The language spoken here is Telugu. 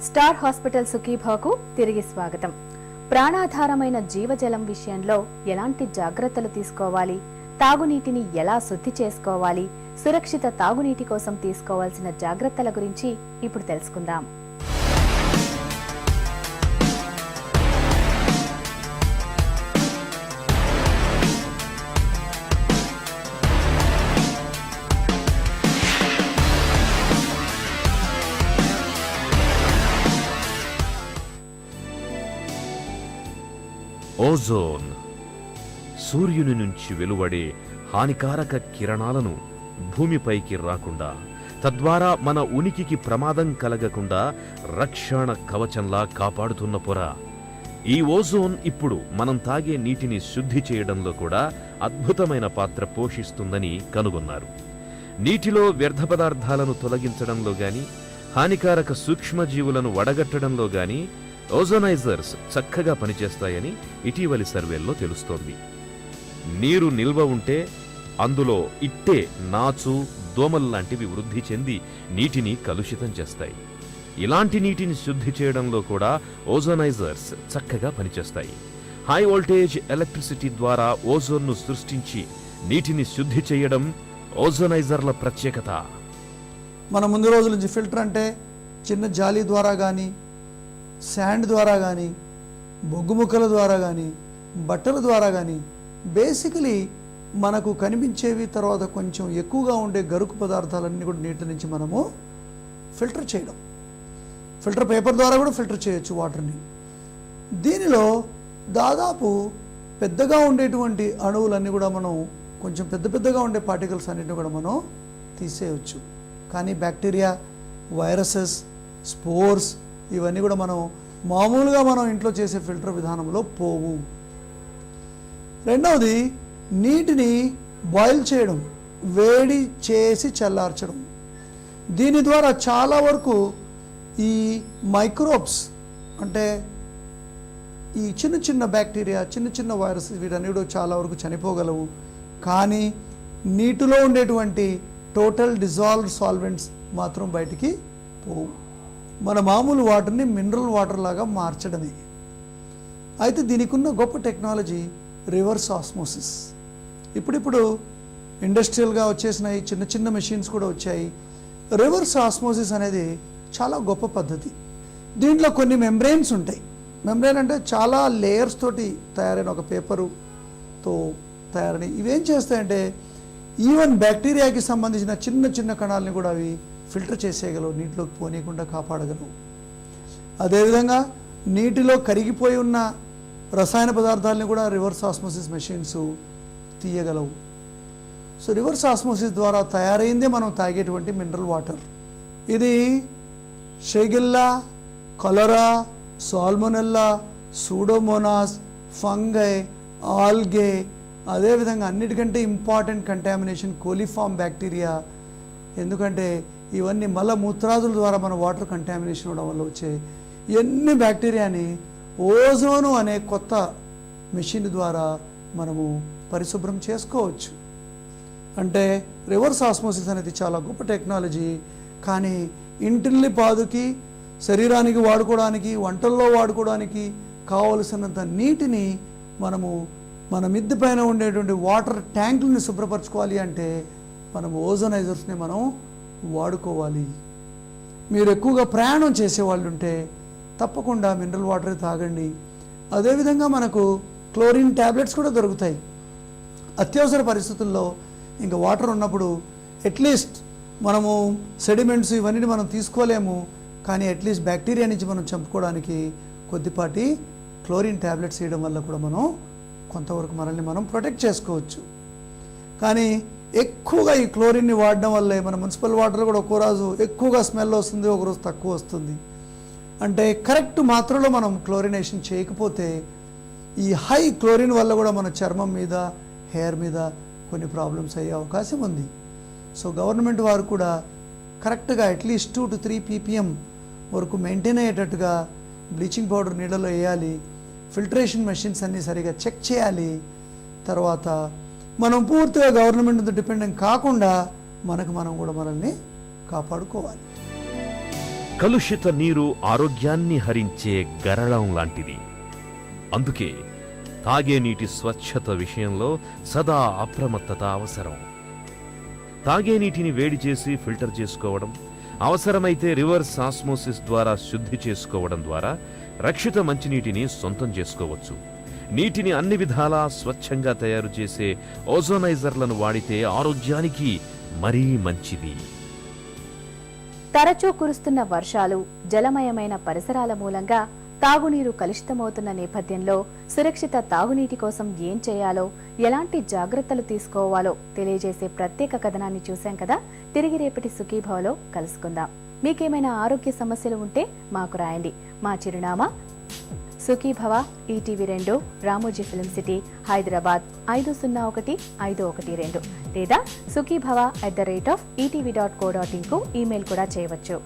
స్టార్ హాస్పిటల్ సుఖీభాకు తిరిగి స్వాగతం. ప్రాణాధారమైన జీవజలం విషయంలో ఎలాంటి జాగ్రత్తలు తీసుకోవాలి, తాగునీటిని ఎలా శుద్ధి చేసుకోవాలి, సురక్షిత తాగునీటి కోసం తీసుకోవాల్సిన జాగ్రత్తల గురించి ఇప్పుడు తెలుసుకుందాం. ఓజోన్ సూర్యుని నుంచి వెలువడే హానికారక కిరణాలను భూమిపైకి రాకుండా, తద్వారా మన ఉనికికి ప్రమాదం కలగకుండా రక్షణ కవచంలా కాపాడుతున్న పొర. ఈ ఓజోన్ ఇప్పుడు మనం తాగే నీటిని శుద్ధి చేయడంలో కూడా అద్భుతమైన పాత్ర పోషిస్తుందని కనుగొన్నారు. నీటిలో వ్యర్థ పదార్థాలను తొలగించడంలో గాని, హానికారక సూక్ష్మజీవులను వడగట్టడంలో గాని ఓజోనైజర్స్ చక్కగా పనిచేస్తాయని ఇటీవలి సర్వేల్లో తెలుస్తోంది. నీరు నిల్వ ఉంటే అందులో ఇట్టే నాచు, దోమల్లాంటివి వృద్ధి చెంది నీటిని కలుషితం చేస్తాయి. ఇలాంటి నీటిని శుద్ధి చేయడంలో కూడా ఓజోనైజర్స్ చక్కగా పనిచేస్తాయి. హై వోల్టేజ్ ఎలక్ట్రిసిటీ ద్వారా ఓజోన్ను సృష్టించి నీటిని శుద్ధి చేయడం ఓజోనైజర్ల ప్రత్యేకత. మన ముందు రోజుల నుంచి ఫిల్టర్ అంటే చిన్న జాలి ద్వారా కానీ, శాండ్ ద్వారా కానీ, బొగ్గు ముక్కల ద్వారా కానీ, బట్టల ద్వారా కానీ, బేసికలీ మనకు కనిపించేవి, తర్వాత కొంచెం ఎక్కువగా ఉండే గరుకు పదార్థాలన్నీ కూడా నీటి నుంచి మనము ఫిల్టర్ చేయడం. ఫిల్టర్ పేపర్ ద్వారా కూడా ఫిల్టర్ చేయొచ్చు వాటర్ని. దీనిలో దాదాపు పెద్దగా ఉండేటువంటి అణువులన్నీ కూడా మనం, కొంచెం పెద్దగా ఉండే పార్టికల్స్ అన్నింటినీ కూడా మనం తీసేయవచ్చు. కానీ బ్యాక్టీరియా, వైరసెస్, స్పోర్స్ ఇవన్నీ కూడా మనం మామూలుగా మనం ఇంట్లో చేసే ఫిల్టర్ విధానంలో పోవు. రెండవది, నీటిని బాయిల్ చేయడం, వేడి చేసి చల్లార్చడం. దీని ద్వారా చాలా వరకు ఈ మైక్రోబ్స్ అంటే ఈ చిన్న బ్యాక్టీరియా, చిన్న వైరస్ వీటన్నీ కూడా చాలా వరకు చనిపోగలవు. కానీ నీటిలో ఉండేటువంటి టోటల్ డిజాల్వ్డ్ సాల్వెంట్స్ మాత్రం బయటికి పోవు. మన మామూలు వాటర్ని మినరల్ వాటర్ లాగా మార్చడమే. అయితే దీనికి ఉన్న గొప్ప టెక్నాలజీ రివర్స్ ఆస్మోసిస్. ఇప్పుడు ఇండస్ట్రియల్గా వచ్చేసినాయి, చిన్న మెషిన్స్ కూడా వచ్చాయి. రివర్స్ ఆస్మోసిస్ అనేది చాలా గొప్ప పద్ధతి. దీంట్లో కొన్ని మెంబ్రెయిన్స్ ఉంటాయి. మెంబ్రెయిన్ అంటే చాలా లేయర్స్ తోటి తయారైన ఒక పేపరుతో తయారైన ఇవేం చేస్తాయంటే ఈవెన్ బ్యాక్టీరియాకి సంబంధించిన చిన్న కణాలని కూడా అవి ఫిల్టర్ చేసేయగలవు, నీటిలోకి పోనీయకుండా కాపాడగలవు. అదేవిధంగా నీటిలో కరిగిపోయి ఉన్న రసాయన పదార్థాలని కూడా రివర్స్ ఆస్మోసిస్ మెషిన్స్ తీయగలవు. సో రివర్స్ ఆస్మోసిస్ ద్వారా తయారైందే మనం తాగేటువంటి మినరల్ వాటర్. ఇది shigella, cholera, salmonella, pseudomonas, fungi, algae, అదేవిధంగా అన్నిటికంటే ఇంపార్టెంట్ కంటామినేషన్ కోలిఫామ్ బ్యాక్టీరియా. ఎందుకంటే ఇవన్నీ మలమూత్రాదుల ద్వారా మన వాటర్ కంటామినేషన్ అవడం వల్ల వచ్చే ఎన్ని బ్యాక్టీరియాని ఓజోను అనే కొత్త మెషిన్ ద్వారా మనము పరిశుభ్రం చేసుకోవచ్చు. అంటే రివర్స్ ఆస్మోసిస్ అనేది చాలా గొప్ప టెక్నాలజీ. కానీ ఇంటిల్లి పాదుకి, శరీరానికి వాడుకోవడానికి, వంటల్లో వాడుకోవడానికి కావలసినంత నీటిని మనము మన మిద్దె పైన ఉండేటువంటి వాటర్ ట్యాంకులని శుభ్రపరచుకోవాలి అంటే మనం ఓజోనైజర్స్ని మనం వాడుకోవాలి. మీరు ఎక్కువగా ప్రయాణం చేసేవాళ్ళు ఉంటే తప్పకుండా మినరల్ వాటర్ తాగండి. అదేవిధంగా మనకు క్లోరిన్ ట్యాబ్లెట్స్ కూడా దొరుకుతాయి. అత్యవసర పరిస్థితుల్లో ఇంకా వాటర్ ఉన్నప్పుడు అట్లీస్ట్ మనము సెడిమెంట్స్ ఇవన్నీ మనం తీసుకోలేము, కానీ అట్లీస్ట్ బ్యాక్టీరియా నుంచి మనం చంపుకోవడానికి కొద్దిపాటి క్లోరిన్ ట్యాబ్లెట్స్ వేయడం వల్ల కూడా మనం కొంతవరకు మనల్ని మనం ప్రొటెక్ట్ చేసుకోవచ్చు. కానీ ఎక్కువగా ఈ క్లోరిన్ని వాడడం వల్లే మన మున్సిపల్ వాటర్ కూడా ఒక్కో రోజు ఎక్కువగా స్మెల్ వస్తుంది, ఒకరోజు తక్కువ వస్తుంది. అంటే కరెక్ట్ మాత్రలో మనం క్లోరినేషన్ చేయకపోతే ఈ హై క్లోరిన్ వల్ల కూడా మన చర్మం మీద, హెయిర్ మీద కొన్ని ప్రాబ్లమ్స్ అయ్యే అవకాశం ఉంది. సో గవర్నమెంట్ వారు కూడా కరెక్ట్గా అట్లీస్ట్ 2 to 3 ppm వరకు మెయింటైన్ అయ్యేటట్టుగా బ్లీచింగ్ పౌడర్ నీళ్ళలో వేయాలి. ఫిల్టరేషన్ మెషిన్స్ అన్నీ సరిగా చెక్ చేయాలి. తర్వాత మనం పూర్తిగా గవర్నమెంట్ డిపెండెంట్ కాకుండా మనం కూడా మనల్ని కాపాడుకోవాలి. కలుషిత నీరు ఆరోగ్యాన్ని హరించే గరళం లాంటిది. అందుకే తాగే నీటి స్వచ్ఛత విషయంలో సదా అప్రమత్తత అవసరం. తాగే నీటిని వేడి చేసి ఫిల్టర్ చేసుకోవడం, అవసరమైతే రివర్స్ ఆస్మోసిస్ ద్వారా శుద్ధి చేసుకోవడం ద్వారా రక్షిత మంచినీటిని సొంతం చేసుకోవచ్చు. నీటిని అన్ని విధాలా స్వచ్ఛంగా తయారు చేసే ఓజోనైజర్లను వాడితే ఆరోగ్యానికి మరీ మంచిది. తరచూ కురుస్తున్న వర్షాలు, జలమయమైన పరిసరాల మూలంగా తాగునీరు కలుషితమవుతున్న నేపథ్యంలో సురక్షిత తాగునీటి కోసం ఏం చేయాలో, ఎలాంటి జాగ్రత్తలు తీసుకోవాలో తెలియజేసే ప్రత్యేక కథనాన్ని చూశాం కదా. తిరిగి రేపటి సుఖీభవలో కలుసుకుందాం. మీకేమైనా ఆరోగ్య సమస్యలు ఉంటే మాకు రాయండి. మా చిరునామా Sukhibhava, ETV 2, Ramoji film city, Hyderabad 501512 లేదా sukhibhava@etv.co.in కు ఈమెయిల్ కూడా చేయవచ్చు.